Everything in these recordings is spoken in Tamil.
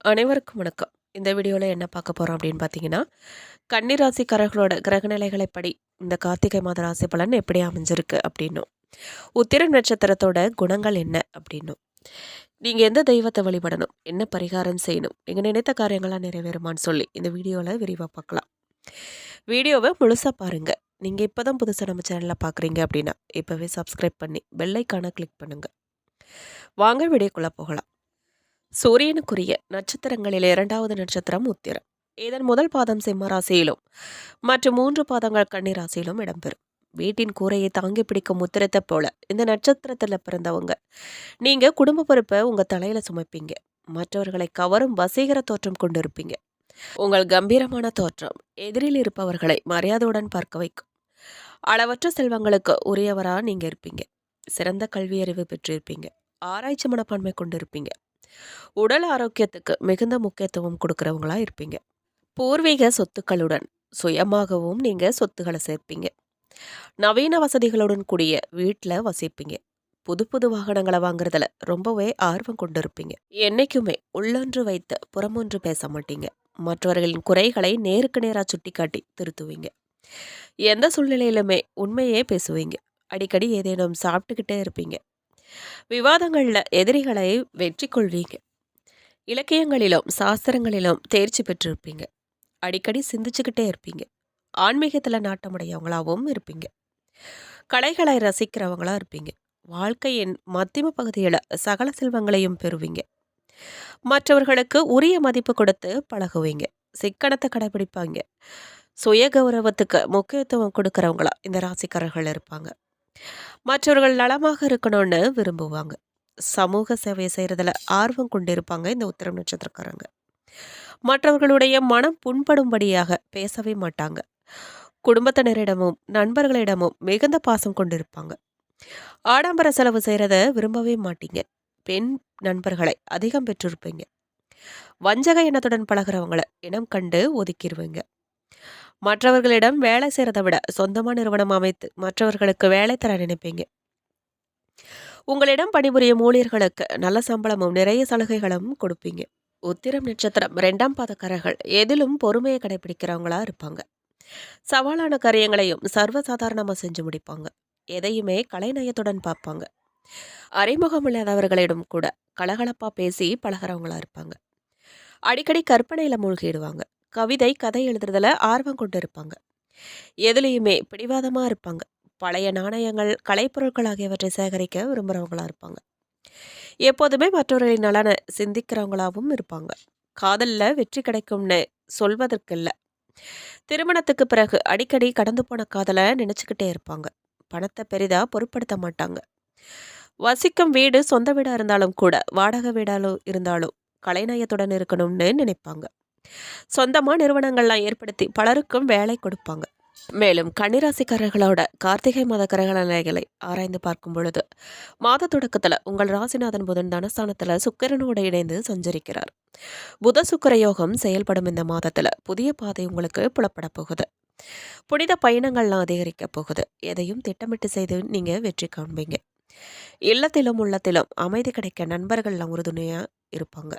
அனைவருக்கும் வணக்கம். இந்த வீடியோவில் என்ன பார்க்க போகிறோம் அப்படின்னு பார்த்தீங்கன்னா, கன்னி ராசிக்காரர்களோட கிரகநிலைகளைப்படி இந்த கார்த்திகை மாத ராசி பலன் எப்படி அமைஞ்சிருக்கு அப்படின்னும், உத்திரம் நட்சத்திரத்தோட குணங்கள் என்ன அப்படின்னும், நீங்கள் எந்த தெய்வத்தை வழிபடணும், என்ன பரிகாரம் செய்யணும், நீங்கள் நினைத்த காரியங்களாக நிறைவேறுமான்னு சொல்லி இந்த வீடியோவில் விரிவாக பார்க்கலாம். வீடியோவை முழுசாக பாருங்கள். நீங்கள் இப்போ தான் புதுசாக நம்ம சேனலில் பார்க்குறீங்க அப்படின்னா இப்போவே சப்ஸ்கிரைப் பண்ணி பெல் ஐக்கானை கிளிக் பண்ணுங்கள். வாங்க வீடியோக்குள்ளே போகலாம். சூரியனுக்குரிய நட்சத்திரங்களில் இரண்டாவது நட்சத்திரம் உத்திரம். இதன் முதல் பாதம் சிம்ம ராசியிலும் மற்றும் 3 பாதங்கள் கன்னி ராசியிலும் இடம்பெறும். வீட்டின் கூரையை தாங்கி பிடிக்கும் உத்திரத்தை போல இந்த நட்சத்திரத்தில் பிறந்தவங்க நீங்க குடும்ப பொறுப்பை உங்க தலையில சுமைப்பீங்க. மற்றவர்களை கவரும் வசீகர தோற்றம் கொண்டிருப்பீங்க. உங்கள் கம்பீரமான தோற்றம் எதிரில் இருப்பவர்களை மரியாதையுடன் பார்க்க வைக்கும். அளவற்ற செல்வங்களுக்கு உரியவரா நீங்க இருப்பீங்க. சிறந்த கல்வி அறிவு பெற்றிருப்பீங்க. ஆராய்ச்சி மனப்பான்மை கொண்டிருப்பீங்க. உடல் ஆரோக்கியத்துக்கு மிகுந்த முக்கியத்துவம் கொடுக்கறவங்களா இருப்பீங்க. பூர்வீக சொத்துக்களுடன் சுயமாகவும் நீங்க சொத்துக்களை சேர்ப்பீங்க. நவீன வசதிகளுடன் கூடிய வீட்டில் வசிப்பீங்க. புது புது வாகனங்களை வாங்குறதுல ரொம்பவே ஆர்வம் கொண்டிருப்பீங்க. என்னைக்குமே உள்ளொன்று வைத்து புறமொன்று பேச மாட்டீங்க. மற்றவர்களின் குறைகளை நேருக்கு நேராக சுட்டிக்காட்டி திருத்துவீங்க. எந்த சூழ்நிலையிலுமே உண்மையே பேசுவீங்க. அடிக்கடி ஏதேனும் சாப்பிட்டுக்கிட்டே இருப்பீங்க. விவாதங்கள்ல எதிரிகளை வெற்றி கொள்வீங்க. இலக்கியங்களிலும் சாஸ்திரங்களிலும் தேர்ச்சி பெற்றிருப்பீங்க. அடிக்கடி சிந்திச்சுக்கிட்டே இருப்பீங்க. ஆன்மீகத்தில் நாட்டமுடையவங்களாகவும் இருப்பீங்க. கலைகளை ரசிக்கிறவங்களா இருப்பீங்க. வாழ்க்கையின் மத்தியம பகுதியில் சகல செல்வங்களையும் பெறுவீங்க. மற்றவர்களுக்கு உரிய மதிப்பு கொடுத்து பழகுவீங்க. சிக்கனத்தை கடைபிடிப்பாங்க. சுய கௌரவத்துக்கு முக்கியத்துவம் கொடுக்கறவங்களா இந்த ராசிக்காரர்கள் இருப்பாங்க. மற்றவர்கள் நலமாக இருக்கணும்னு விரும்புவாங்க. சமூக சேவை செய்கிறதுல ஆர்வம் கொண்டிருப்பாங்க இந்த உத்திரம் நட்சத்திரக்காரங்க. மற்றவர்களுடைய மனம் புண்படும்படியாக பேசவே மாட்டாங்க. குடும்பத்தினரிடமும் நண்பர்களிடமும் மிகுந்த பாசம் கொண்டிருப்பாங்க. ஆடம்பர செலவு செய்கிறத விரும்பவே மாட்டீங்க. பெண் நண்பர்களை அதிகம் பெற்றிருப்பீங்க. வஞ்சக எண்ணத்துடன் பழகிறவங்களை இனம் கண்டு ஒதுக்கிடுவீங்க. மற்றவர்களிடம் வேலை செய்கிறத விட சொந்தமாக நிறுவனம் அமைத்து மற்றவர்களுக்கு வேலை தர நினைப்பீங்க. உங்களிடம் பணிபுரியும் ஊழியர்களுக்கு நல்ல சம்பளமும் நிறைய சலுகைகளும் கொடுப்பீங்க. உத்திரம் நட்சத்திரம் 2ஆம் பாதக்காரர்கள் எதிலும் பொறுமையை கடைபிடிக்கிறவங்களா இருப்பாங்க. சவாலான காரியங்களையும் சர்வசாதாரணமாக செஞ்சு முடிப்பாங்க. எதையுமே கலைநயத்துடன் பார்ப்பாங்க. அறிமுகம் இல்லாதவர்களிடம் கூட கலகலப்பா பேசி பழகிறவங்களா இருப்பாங்க. அடிக்கடி கற்பனையில மூழ்கிடுவாங்க. கவிதை கதை எழுதுறதுல ஆர்வம் கொண்டு இருப்பாங்க. எதுலேயுமே பிடிவாதமா இருப்பாங்க. பழைய நாணயங்கள் கலைப்பொருட்கள் ஆகியவற்றை சேகரிக்க விரும்புகிறவங்களா இருப்பாங்க. எப்போதுமே மற்றவர்களின் நலனை சிந்திக்கிறவங்களாகவும் இருப்பாங்க. காதலில் வெற்றி கிடைக்கும்னு சொல்வதற்கு இல்லை. திருமணத்துக்கு பிறகு அடிக்கடி கடந்து போன காதலை நினச்சிக்கிட்டே இருப்பாங்க. பணத்தை பெரிதா பொருட்படுத்த மாட்டாங்க. வசிக்கும் வீடு சொந்த வீடாக இருந்தாலும் கூட வாடகை வீடாலும் இருந்தாலும் கலைநயத்துடன் இருக்கணும்னு நினைப்பாங்க. சொந்தமாக நிறுவனங்கள்லாம் ஏற்படுத்தி பலருக்கும் வேலை கொடுப்பாங்க. மேலும் கன்னிராசிக்காரர்களோட கார்த்திகை மாத கிரகநிலைகளை ஆராய்ந்து பார்க்கும் பொழுது மாத தொடக்கத்தில் உங்கள் ராசிநாதன் புதன் தனஸ்தானத்தில் சுக்கிரனோடு இணைந்து சஞ்சரிக்கிறார். புத சுக்கிர யோகம் செயல்படும் இந்த மாதத்தில் புதிய பாதை உங்களுக்கு புலப்பட போகுது. புனித பயணங்கள்லாம் அதிகரிக்க போகுது. எதையும் திட்டமிட்டு செய்து நீங்கள் வெற்றி காண்பீங்க. இல்லத்திலும் உள்ளத்திலும் அமைதி கிடைக்க நண்பர்கள்லாம் உறுதுணையாக இருப்பாங்க.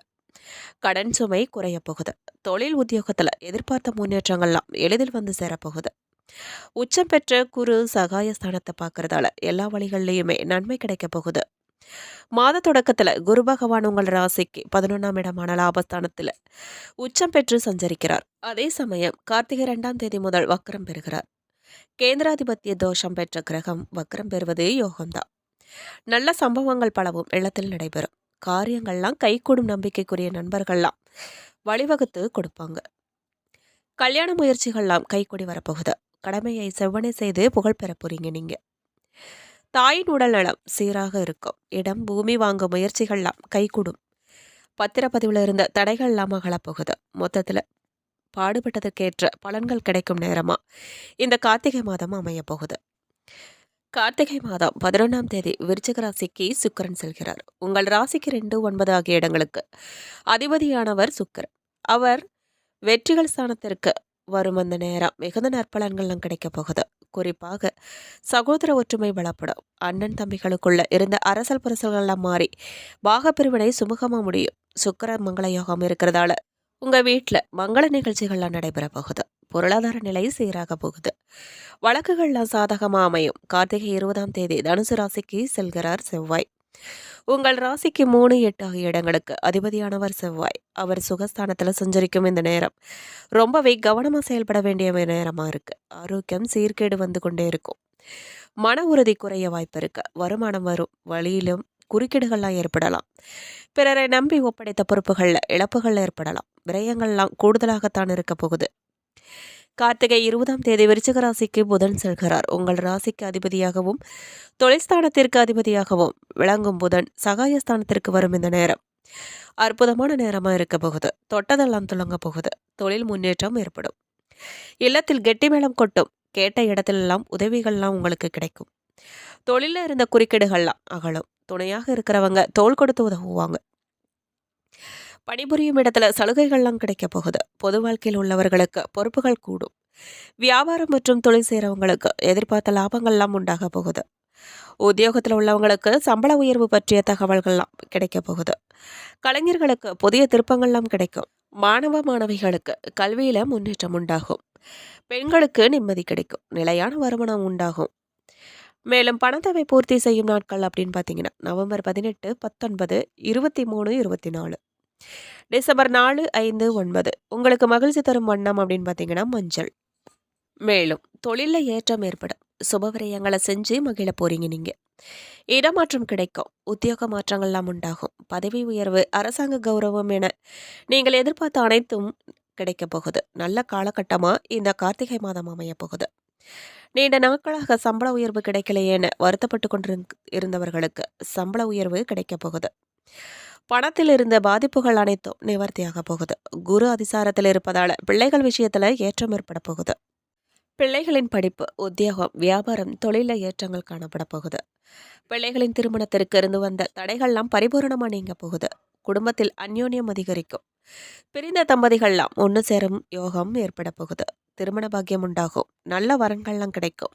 கடன் சுமை குறைய போகுது. தொழில் உத்தியோகத்தில் எதிர்பார்த்த முன்னேற்றங்கள்லாம் எளிதில் வந்து சேரப்போகுது. உச்சம் பெற்ற குரு சகாய ஸ்தானத்தை பார்க்கறதால எல்லா வழிகள்லையுமே நன்மை கிடைக்க போகுது. மாத தொடக்கத்துல குரு பகவான் உங்கள் ராசிக்கு 11ஆம் இடமான லாபஸ்தானத்துல உச்சம் பெற்று சஞ்சரிக்கிறார். அதே சமயம் கார்த்திகை 2ஆம் தேதி முதல் வக்ரம் பெறுகிறார். கேந்திராதிபத்திய தோஷம் பெற்ற கிரகம் வக்ரம் பெறுவது யோகம்தான். நல்ல சம்பவங்கள் பலவும் இல்லத்தில் நடைபெறும். காரியங்கள்லாம் கைகூடும் நம்பிக்கைக்குரிய நண்பர்கள்லாம் வழிவகுத்து கொடுப்பாங்க. கல்யாண முயற்சிகள்லாம் கைக்கூடி வரப்போகுது. கடமையை செவ்வனே செய்து புகழ் பெற போறீங்க நீங்க. தாயின் உடல் நலம் சீராக இருக்கும். இடம் பூமி வாங்க முயற்சிகள்லாம் கைகூடும். பத்திரப்பதிவுல இருந்த தடைகள்லாம் அகலப்போகுது. மொத்தத்துல பாடுபட்டதற்கேற்ற பலன்கள் கிடைக்கும் நேரமா இந்த கார்த்திகை மாதம் அமைய போகுது. கார்த்திகை மாதம் 11ஆம் தேதி விருச்சிக ராசிக்கு சுக்கிரன் செல்கிறார். உங்கள் ராசிக்கு 2, 9 ஆகிய இடங்களுக்கு அதிபதியானவர் சுக்கிரன். அவர் வெற்றிகள் ஸ்தானத்திற்கு வரும் அந்த நேரம் மிகுந்த நற்பலன்கள்லாம் கிடைக்க போகுது. குறிப்பாக சகோதர ஒற்றுமை பலப்படும். அண்ணன் தம்பிகளுக்குள்ள இருந்த அரசல் புரசல்கள்லாம் மாறி பாகப்பிரிவினை சுமூகமாக முடியும். சுக்கிர மங்கள யோகம் இருக்கிறதால உங்க வீட்டில் மங்கள நிகழ்ச்சிகள்லாம் நடைபெற போகுது. பொருளாதார நிலை சீராக போகுது. வழக்குகள்லாம் சாதகமா அமையும். கார்த்திகை 20ஆம் தேதி தனுசு ராசிக்கு செல்கிறார் செவ்வாய். உங்கள் ராசிக்கு 3, 8 ஆகிய இடங்களுக்கு அதிபதியானவர் செவ்வாய். அவர் சுகஸ்தானத்துல சஞ்சரிக்கும் இந்த நேரம் ரொம்பவே கவனமா செயல்பட வேண்டிய நேரமா இருக்கு. ஆரோக்கியம் சீர்கேடு வந்து கொண்டே இருக்கும். மன உறுதி குறைய வாய்ப்பு இருக்கு. வருமானம் வரும் வழியிலும் குறுக்கீடுகள்லாம் ஏற்படலாம். பிறரை நம்பி ஒப்படைத்த பொறுப்புகள்ல இழப்புகள் ஏற்படலாம். விரயங்கள்லாம் கூடுதலாகத்தான் இருக்க போகுது. கார்த்திகை 20ஆம் தேதி விருச்சிக ராசிக்கு புதன் செல்கிறார். உங்கள் ராசிக்கு அதிபதியாகவும் தொழில்ஸ்தானத்திற்கு அதிபதியாகவும் விளங்கும் புதன் சகாயஸ்தானத்திற்கு வரும் இந்த நேரம் அற்புதமான நேரமா இருக்க போகுது. தொட்டதெல்லாம் துளங்க போகுது. தொழில் முன்னேற்றம் ஏற்படும். இல்லத்தில் கெட்டி மேளம் கொட்டும். கேட்ட இடத்திலெல்லாம் உதவிகள்லாம் உங்களுக்கு கிடைக்கும். தொழில இருந்த குறுக்கீடுகள்லாம் அகலும். துணையாக இருக்கிறவங்க தோள் கொடுத்து உதவுவாங்க. பணிபுரியும் இடத்துல சலுகைகள்லாம் கிடைக்க போகுது. பொது வாழ்க்கையில் உள்ளவர்களுக்கு பொறுப்புகள் கூடும். வியாபாரம் மற்றும் தொழில் செய்கிறவங்களுக்கு எதிர்பார்த்த லாபங்கள்லாம் உண்டாக போகுது. உத்தியோகத்தில் உள்ளவங்களுக்கு சம்பள உயர்வு பற்றிய தகவல்கள்லாம் கிடைக்க போகுது. கலைஞர்களுக்கு புதிய திருப்பங்கள்லாம் கிடைக்கும். மாணவ மாணவிகளுக்கு கல்வியில முன்னேற்றம் உண்டாகும். பெண்களுக்கு நிம்மதி கிடைக்கும். நிலையான வருமானம் உண்டாகும். மேலும் பணத்தேவை பூர்த்தி செய்யும் நாட்கள் அப்படின்னு பார்த்தீங்கன்னா நவம்பர் 18, 19, 23, 24, டிசம்பர் 4, 5, 9. உங்களுக்கு மகிழ்ச்சி தரும் வண்ணம் அப்படின்னு பார்த்தீங்கன்னா மஞ்சள். மேலும் தொழிலில் ஏற்றம் ஏற்படும். சுபவிரயங்களை செஞ்சு மகிழ போறீங்க நீங்க. இடமாற்றம் கிடைக்கும். உத்தியோக மாற்றங்கள்லாம் உண்டாகும். பதவி உயர்வு, அரசாங்க கௌரவம் என நீங்கள் எதிர்பார்த்த அனைத்தும் கிடைக்க போகுது. நல்ல காலகட்டமா இந்த கார்த்திகை மாதம் அமைய போகுது. நீண்ட நாட்களாக சம்பள உயர்வு கிடைக்கலையேன்னு வருத்தப்பட்டு இருந்தவர்களுக்கு சம்பள உயர்வு கிடைக்க போகுது. பணத்தில் இருந்த பாதிப்புகள் அனைத்தும் நிவர்த்தியாக போகுது. குரு அதிசாரத்தில் இருப்பதால பிள்ளைகள் விஷயத்துல ஏற்றம் ஏற்பட போகுது. பிள்ளைகளின் படிப்பு, உத்தியோகம், வியாபாரம், தொழில ஏற்றங்கள் காணப்பட போகுது. பிள்ளைகளின் திருமணத்திற்கு இருந்து வந்த தடைகள்லாம் பரிபூரணமா நீங்க போகுது. குடும்பத்தில் அந்யோன்யம் அதிகரிக்கும். பிரிந்த தம்பதிகள்லாம் ஒன்று சேரும் யோகம் ஏற்பட போகுது. திருமண பாக்கியம் உண்டாகும். நல்ல வரன்கள்லாம் கிடைக்கும்.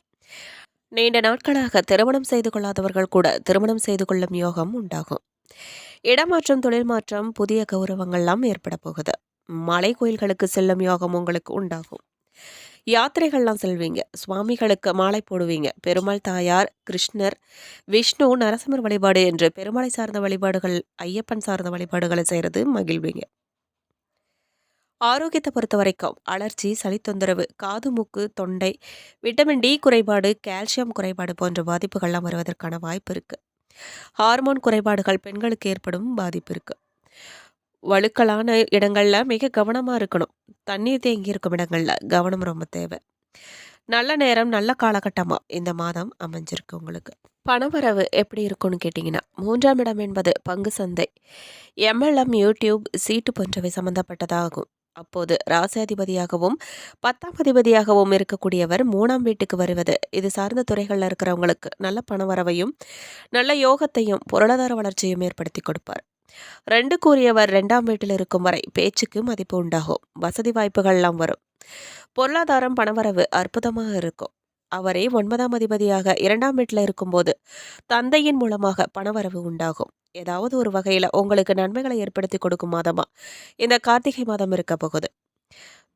நீண்ட நாட்களாக திருமணம் செய்து கொள்ளாதவர்கள் கூட திருமணம் செய்து கொள்ளும் யோகம் உண்டாகும். இடமாற்றம், தொழில் மாற்றம், புதிய கௌரவங்கள்லாம் ஏற்பட போகுது. மலை கோயில்களுக்கு செல்லும் யோகம் உங்களுக்கு உண்டாகும். யாத்திரைகள்லாம் செல்வீங்க. சுவாமிகளுக்கு மாலை போடுவீங்க. பெருமாள் தாயார், கிருஷ்ணர், விஷ்ணு, நரசிம்மர் வழிபாடு என்று பெருமாளை சார்ந்த வழிபாடுகள், ஐயப்பன் சார்ந்த வழிபாடுகளை செய்கிறது மகிழ்வீங்க. ஆரோக்கியத்தை பொறுத்த வரைக்கும் அலர்ஜி, சளி தொந்தரவு, காது, மூக்கு, தொண்டை, விட்டமின் டி குறைபாடு, கால்சியம் குறைபாடு போன்ற பாதிப்புகள்லாம் வருவதற்கான வாய்ப்பு இருக்கு. ஹார்மோன் குறைபாடுகள் பெண்களுக்கு ஏற்படும் பாதிப்பு இருக்கு. வழுக்கலான இடங்கள்ல மிக கவனமா இருக்கணும். தண்ணீர் தேங்கி இருக்கும் இடங்கள்ல கவனம் ரொம்ப தேவை. நல்ல நேரம், நல்ல காலகட்டமா இந்த மாதம் அமைஞ்சிருக்கு உங்களுக்கு. பணவரவு எப்படி இருக்கும்னு கேட்டிங்கன்னா 3ஆம் இடம் என்பது பங்கு சந்தை, எம்எல்எம், யூடியூப், சீட்டு போன்றவை சம்பந்தப்பட்டதாகும். அப்போது ராசியாதிபதியாகவும் 10ஆம் அதிபதியாகவும் இருக்கக்கூடியவர் 3ஆம் வீட்டுக்கு வருவது இது சார்ந்த துறைகளில் இருக்கிறவங்களுக்கு நல்ல பணவரவையும் நல்ல யோகத்தையும் பொருளாதார வளர்ச்சியும் ஏற்படுத்தி கொடுப்பார். 2 கூறியவர் 2ஆம் வீட்டில் இருக்கும் வரை பேச்சுக்கு மதிப்பு உண்டாகும். வசதி வாய்ப்புகள்லாம் வரும். பொருளாதாரம், பணவரவு அற்புதமாக இருக்கும். அவரே 9ஆம் அதிபதியாக 2ஆம் வீட்டில் இருக்கும்போது தந்தையின் மூலமாக பணவரவு உண்டாகும். ஏதாவது ஒரு வகையில் உங்களுக்கு நன்மைகளை ஏற்படுத்தி கொடுக்கும் மாதமா இந்த கார்த்திகை மாதம் இருக்க போகுது.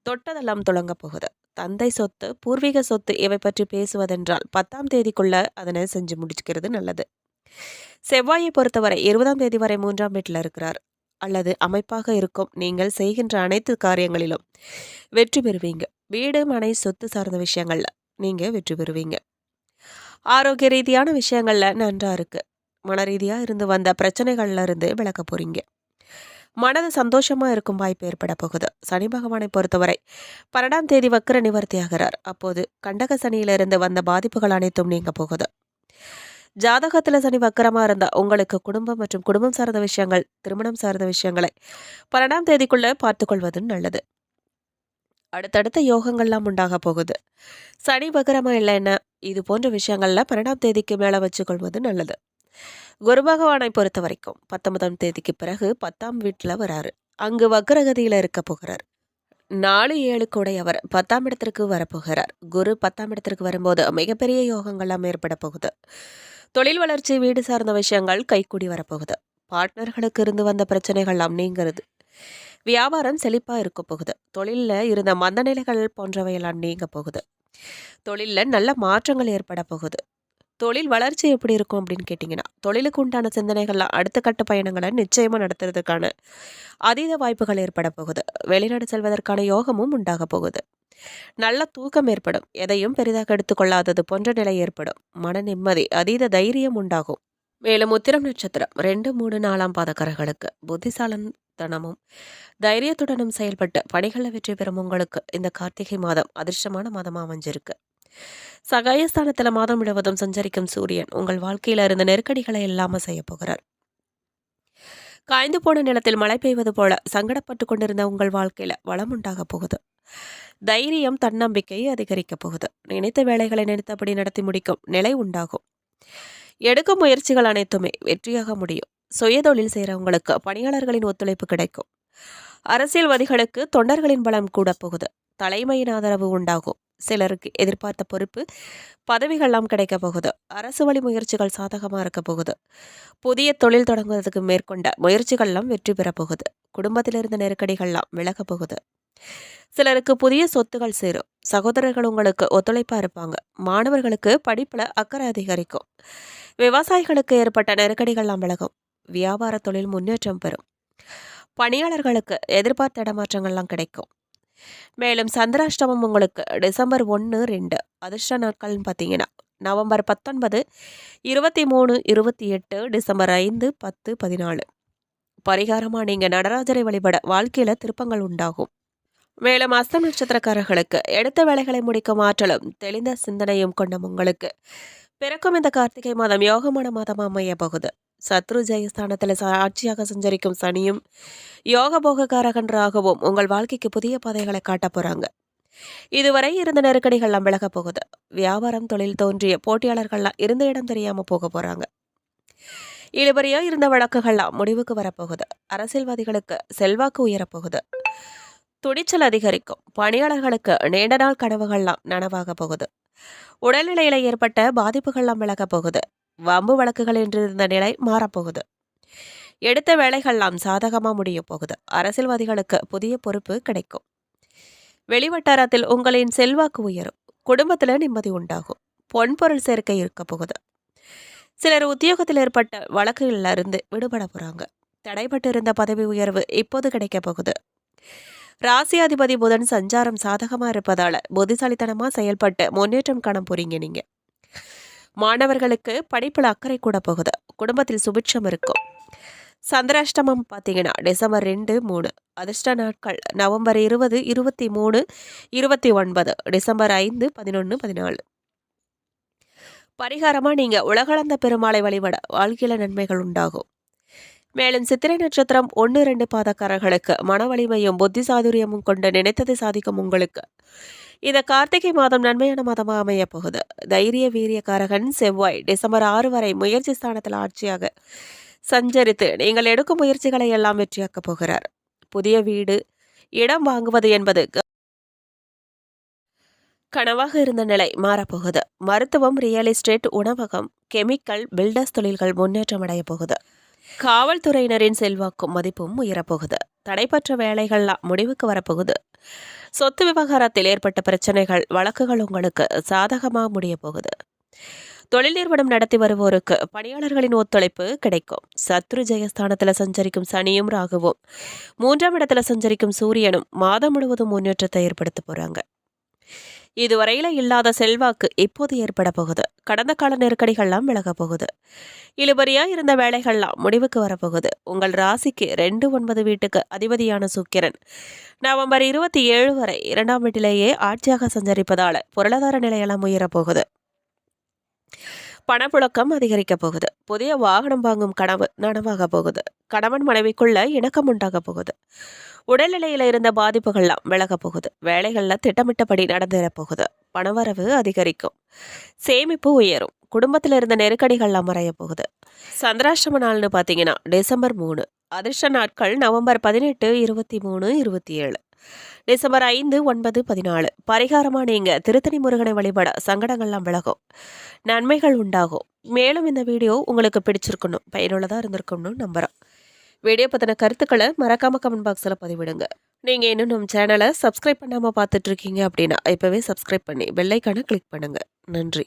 தொட்டதெல்லாம் துளங்க போகுது. தந்தை சொத்து, பூர்வீக சொத்து இவை பற்றி பேசுவதென்றால் 10ஆம் தேதிக்குள்ள அதனை செஞ்சு முடிச்சுக்கிறது நல்லது. செவ்வாயை பொறுத்தவரை 20ஆம் தேதி வரை 3ஆம் வீட்டில் இருக்கிறார். அல்லது அமைப்பாக இருக்கும். நீங்கள் செய்கின்ற அனைத்து காரியங்களிலும் வெற்றி பெறுவீங்க. வீடு, மனை, சொத்து சார்ந்த விஷயங்கள்ல நீங்க வெற்றி பெறுவீங்க. ஆரோக்கிய ரீதியான விஷயங்கள்ல நன்றா இருக்கு. மன ரீதியா இருந்து வந்த பிரச்சனைகள்ல இருந்து விலக போறீங்க. மனது சந்தோஷமா இருக்கும் வாய்ப்பு ஏற்பட போகுது. சனி பகவானை பொறுத்தவரை 12ஆம் தேதி வக்கர நிவர்த்தி ஆகிறார். அப்போது கண்டக சனியிலிருந்து வந்த பாதிப்புகள் அனைத்தும் நீங்க போகுது. ஜாதகத்துல சனி வக்கரமா இருந்தா உங்களுக்கு குடும்பம் மற்றும் குடும்பம் சார்ந்த விஷயங்கள், திருமணம் சார்ந்த விஷயங்களை 12ஆம் தேதிக்குள்ள பார்த்துக்கொள்வது நல்லது. அடுத்தடுத்த யோகங்கள்லாம் உண்டாக போகுது. சனி வக்கரமா இல்லைன்னா இது போன்ற விஷயங்கள்ல 12ஆம் தேதிக்கு மேல வச்சுக்கொள்வது நல்லது. குரு பகவானை பொறுத்த வரைக்கும் 19ஆம் தேதிக்கு பிறகு 10ஆம் வீட்டுல வராரு. அங்கு வக்ரகதியில இருக்க போகிறார். 4, 7 கூடையவர் 10ஆம் இடத்திற்கு வரப்போகிறார். குரு 10ஆம் இடத்திற்கு வரும்போது மிகப்பெரிய யோகங்கள்லாம் ஏற்பட போகுது. தொழில் வளர்ச்சி, வீடு சார்ந்த விஷயங்கள் கைக்கூடி வரப்போகுது. பார்ட்னர்களுக்கு இருந்து வந்த பிரச்சனைகள்லாம் நீங்கிறது. வியாபாரம் செழிப்பா இருக்க போகுது. தொழில்ல இருந்த மந்த நிலைகள் போன்றவையெல்லாம் நீங்க போகுது. தொழில்ல நல்ல மாற்றங்கள் ஏற்பட போகுது. தொழில் வளர்ச்சி எப்படி இருக்கும் அப்படின்னு கேட்டிங்கன்னா, தொழிலுக்கு உண்டான சிந்தனைகள்லாம் அடுத்த கட்ட பயணங்களை நிச்சயமா நடத்துறதுக்கான அதீத வாய்ப்புகள் ஏற்பட போகுது. வெளிநாடு செல்வதற்கான யோகமும் உண்டாக போகுது. நல்ல தூக்கம் ஏற்படும். எதையும் பெரிதாக எடுத்துக்கொள்ளாதது போன்ற நிலை ஏற்படும். மன நிம்மதி, அதீத தைரியம் உண்டாகும். மேலும் உத்திரம் நட்சத்திரம் 2, 3, 4ஆம் பாதக்காரர்களுக்கு புத்திசாலத்தனமும் தைரியத்துடனும் செயல்பட்டு பணிகளில் வெற்றி பெறும் உங்களுக்கு இந்த கார்த்திகை மாதம் அதிர்ஷ்டமான மாதமா அமைஞ்சிருக்கு. சகாயஸ்தானத்துல மாதம் முழுவதும் சஞ்சரிக்கும் சூரியன் உங்கள் வாழ்க்கையில இருந்த நெருக்கடிகளை இல்லாம செய்ய போகிறார். காய்ந்து போன நிலத்தில் மழை பெய்வது போல சங்கடப்பட்டு கொண்டிருந்த உங்கள் வாழ்க்கையில வளம் உண்டாக போகுது. தைரியம், தன்னம்பிக்கை அதிகரிக்க போகுது. நினைத்த வேலைகளை நினைத்தபடி நடத்தி முடிக்கும் நிலை உண்டாகும். எடுக்கும் முயற்சிகள் அனைத்துமே வெற்றியாக முடியும். சுயதொழில் செய்கிறவங்களுக்கு பணியாளர்களின் ஒத்துழைப்பு கிடைக்கும். அரசியல்வாதிகளுக்கு தொண்டர்களின் பலம் கூட போகுது. தலைமையின் ஆதரவு உண்டாகும். சிலருக்கு எதிர்பார்த்த பொறுப்பு பதவிகள்லாம் கிடைக்க போகுது. அரசு வழி முயற்சிகள் சாதகமாக இருக்க போகுது. புதிய தொழில் தொடங்குவதற்கு மேற்கொண்ட முயற்சிகள்லாம் வெற்றி பெற போகுது. குடும்பத்தில் இருந்த நெருக்கடிகள்லாம் விலக போகுது. சிலருக்கு புதிய சொத்துகள் சேரும். சகோதரர்கள் உங்களுக்கு ஒத்துழைப்பா இருப்பாங்க. மாணவர்களுக்கு படிப்புல அக்கறை அதிகரிக்கும். விவசாயிகளுக்கு ஏற்பட்ட நெருக்கடிகள்லாம் விலகும். வியாபார தொழில் முன்னேற்றம் பெறும். பணியாளர்களுக்கு எதிர்பார்த்த இடமாற்றங்கள்லாம் கிடைக்கும். மேலும் சந்திராஷ்டமம் உங்களுக்கு டிசம்பர் 1, 2 அதிர்ஷ்ட நாட்கள்னு பார்த்தீங்கன்னா நவம்பர் 19, 23, 28, டிசம்பர் 5, 10, 14. பரிகாரமா நீங்க நடராஜரை வழிபட வாழ்க்கையில திருப்பங்கள் உண்டாகும். மேலும் அஸ்தம் நட்சத்திரக்காரர்களுக்கு எடுத்த வேலைகளை முடிக்கும் ஆற்றலும் தெளிந்த சிந்தனையும் கொண்ட உங்களுக்கு பிறக்கும் இந்த கார்த்திகை மாதம் யோகமான மாதம் அமைய போகுது. சத்ரு ஜெயஸ்தானத்தில் ஆட்சியாக சஞ்சரிக்கும் சனியும் யோக போகக்காரகன்றாகவும் உங்கள் வாழ்க்கைக்கு புதிய பாதைகளை காட்ட போறாங்க. இதுவரை இருந்த நெருக்கடிகள்லாம் விலக போகுது. வியாபாரம், தொழில் தோன்றிய போட்டியாளர்கள்லாம் இருந்த இடம் தெரியாம போக போறாங்க. இழுபறியா இருந்த வழக்குகள்லாம் முடிவுக்கு வரப்போகுது. அரசியல்வாதிகளுக்கு செல்வாக்கு உயரப்போகுது. துணிச்சல் அதிகரிக்கும். பணியாளர்களுக்கு நீண்ட நாள் கனவுகள்லாம் நனவாக போகுது. உடல்நிலையில ஏற்பட்ட பாதிப்புகள்லாம் விலக போகுது. வம்பு வழக்குகள் என்றிருந்த நிலை மாறப்போகுது. எடுத்த வேலைகள்லாம் சாதகமா முடிய போகுது. அரசியல்வாதிகளுக்கு புதிய பொறுப்பு கிடைக்கும். வெளிவட்டாரத்தில் உங்களின் செல்வாக்கு உயரும். குடும்பத்துல நிம்மதி உண்டாகும். பொன்பொருள் சேர்க்கை இருக்க போகுது. சிலர் உத்தியோகத்தில் ஏற்பட்ட வழக்குகள்ல இருந்து விடுபட போறாங்க. தடைபட்டு இருந்த பதவி உயர்வு இப்போது கிடைக்க போகுது. ராசியாதிபதி புதன் சஞ்சாரம் சாதகமா இருப்பதால புத்திசாலித்தனமா செயல்பட்டு முன்னேற்றம் காண போறீங்க நீங்க. மாணவர்களுக்கு படிப்புல அக்கறை கூட போகுது. குடும்பத்தில் சுபிட்சம் இருக்கும். சந்திராஷ்டமம் பார்த்தீங்கன்னா டிசம்பர் 2, 3 அதிர்ஷ்ட நாட்கள் நவம்பர் 20, 23, 29, டிசம்பர் 5, 11, 14. பரிகாரமா நீங்க உலகளந்த பெருமாளை வழிபட வாழ்க்கையில நன்மைகள் உண்டாகும். மேலும் சித்திரை நட்சத்திரம் 1, 2 பாதக்காரர்களுக்கு மன வலிமையும் புத்தி சாதுரியமும் கொண்டு நினைத்ததை சாதிக்கும் உங்களுக்கு இந்த கார்த்திகை மாதம் நன்மையான மாதமாக அமைய போகுது. தைரிய வீரியக்காரகன் செவ்வாய் டிசம்பர் 6 வரை முயற்சி ஸ்தானத்தில் ஆட்சியாக சஞ்சரித்து நீங்கள் எடுக்கும் முயற்சிகளை எல்லாம் வெற்றியாக்கப் போகிறார். புதிய வீடு, இடம் வாங்குவது என்பது கனவாக இருந்த நிலை மாறப்போகுது. மருத்துவம், ரியல் எஸ்டேட், உணவகம், கெமிக்கல், பில்டர்ஸ் தொழில்கள் முன்னேற்றம் அடைய போகுது. காவல்துறையினரின் செல்வாக்கும் மதிப்பும் உயரப்போகுது. தடைப்பற்ற வேலைகள்லாம் முடிவுக்கு வரப்போகுது. சொத்து விவகாரத்தில் ஏற்பட்ட பிரச்சனைகள், வழக்குகள் உங்களுக்கு சாதகமாக முடிய போகுது. தொழில் நிறுவனம் நடத்தி வருவோருக்கு பணியாளர்களின் ஒத்துழைப்பு கிடைக்கும். சத்ரு ஜெயஸ்தானத்தில் சஞ்சரிக்கும் சனியும் ராகுவும் 3ஆம் இடத்துல சஞ்சரிக்கும் சூரியனும் மாதம் முழுவதும் முன்னேற்றத்தை ஏற்படுத்த போறாங்க. இதுவரையில இல்லாத செல்வாக்கு இப்போது ஏற்பட போகுது. கடந்த கால நெருக்கடிகள்லாம் விலக போகுது. இழுபறியா இருந்த வேலைகள்லாம் முடிவுக்கு வரப்போகுது. உங்கள் ராசிக்கு 2, 9 வீட்டுக்கு அதிபதியான சுக்கிரன் நவம்பர் 27 வரை 2ஆம் வீட்டிலேயே ஆட்சியாக சஞ்சரிப்பதால பொருளாதார நிலையெல்லாம் உயரப்போகுது. பணப்புழக்கம் அதிகரிக்க போகுது. புதிய வாகனம் வாங்கும் கனவு நனவாக போகுது. கணவன் மனைவிக்குள்ள இணக்கம் உண்டாக போகுது. உடல்நிலையில இருந்த பாதிப்புகள்லாம் விலக போகுது. வேலைகள்ல திட்டமிட்டபடி நடந்தேற போகுது. பணவரவு அதிகரிக்கும். சேமிப்பு உயரும். குடும்பத்தில் இருந்த நெருக்கடிகள்லாம் மறைய போகுது. சந்திராஷ்டம நாள்னு பார்த்தீங்கன்னா டிசம்பர் 3 அதிர்ஷ்ட நாட்கள் நவம்பர் 18, 23, 27. டிசம்பர் 5, 9, 14. பரிகாரமா நீங்க திருத்தணி முருகனை வழிபட சங்கடங்கள்லாம் விலகும். நன்மைகள் உண்டாகும். மேலும் இந்த வீடியோ உங்களுக்கு பிடிச்சிருக்கணும், பயனுள்ளதா இருந்திருக்கும்னு நம்புறோம். வீடியோ பத்தின கருத்துக்களை மறக்காம கமெண்ட் பாக்ஸ்ல பதிவிடுங்க. நீங்க இன்னும் நம்ம சேனலை சப்ஸ்கிரைப் பண்ணாம பார்த்துட்டு இருக்கீங்க அப்படின்னா இப்பவே சப்ஸ்கிரைப் பண்ணி பெல் ஐகானை கிளிக் பண்ணுங்க. நன்றி.